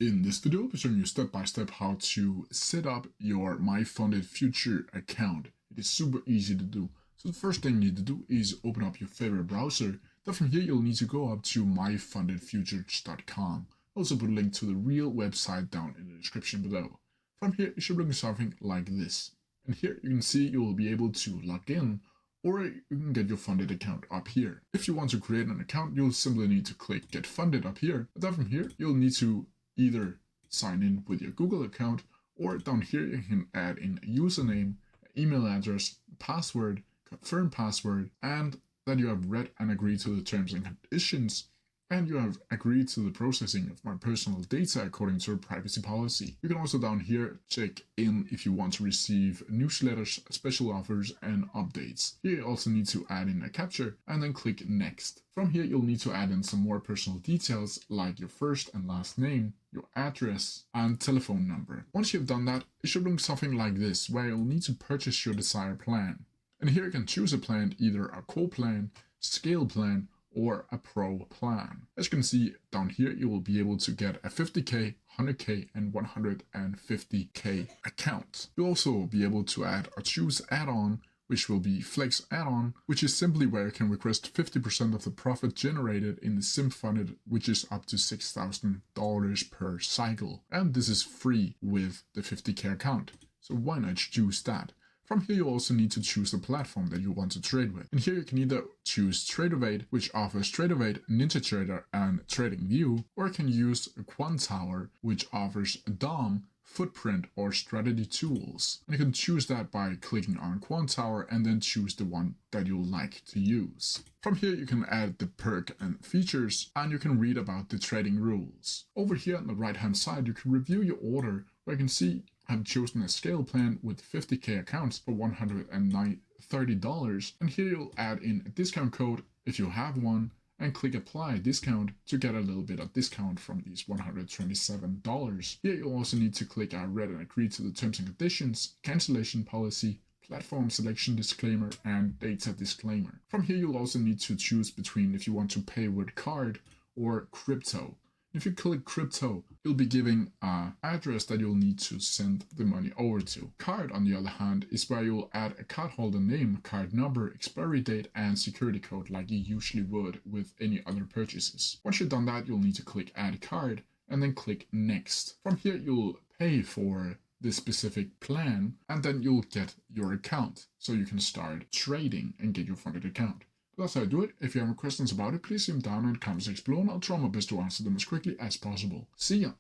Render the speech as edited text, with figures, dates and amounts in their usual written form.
In this video, I'll be showing you step by step how to set up your MyFundedFutures account. It is super easy to do. So the first thing you need to do is open up your favorite browser. Then from here, you'll need to go up to MyFundedFutures.com. I'll also put a link to the real website down in the description below. From here, you should look at something like this. And here you can see you will be able to log in, or you can get your funded account up here. If you want to create an account, you'll simply need to click Get Funded up here. But then from here, you'll need to either sign in with your Google account, or down here you can add in a username, email address, password, confirm password, and that you have read and agreed to the terms and conditions, and you have agreed to the processing of my personal data according to a privacy policy. You can also down here check in if you want to receive newsletters, special offers, and updates. Here you also need to add in a captcha and then click Next. From here, you'll need to add in some more personal details like your first and last name, your address, and telephone number. Once you've done that, it should look something like this, where you'll need to purchase your desired plan. And here you can choose a plan, either a core plan, scale plan, or a pro plan. As you can see down here, you will be able to get a 50k, 100k, and 150k account. You'll also be able to add or choose add-on, which will be Flex add-on, which is simply where you can request 50% of the profit generated in the sim funded, which is up to $6,000 per cycle. And this is free with the 50k account. So why not choose that? From here, you also need to choose the platform that you want to trade with. And here you can either choose Tradeovate, which offers Tradeovate, NinjaTrader, and TradingView, or you can use Quantower, which offers DOM, Footprint, or Strategy Tools. And you can choose that by clicking on Quantower and then choose the one that you like to use. From here, you can add the perk and features, and you can read about the trading rules. Over here on the right hand side, you can review your order, where you can see I've chosen a scale plan with 50k accounts for $130, and here you'll add in a discount code if you have one, and click Apply Discount to get a little bit of discount from these $127. Here you'll also need to click I read and agree to the terms and conditions, cancellation policy, platform selection disclaimer, and data disclaimer. From here you'll also need to choose between if you want to pay with card or crypto. If you click crypto, you'll be giving an address that you'll need to send the money over to. Card, on the other hand, is where you'll add a cardholder name, card number, expiry date, and security code like you usually would with any other purchases. Once you've done that, you'll need to click Add Card and then click Next. From here, you'll pay for this specific plan, and then you'll get your account so you can start trading and get your funded account. That's how I do it. If you have any questions about it, please leave them down in the comment section below and I'll try my best to answer them as quickly as possible. See ya!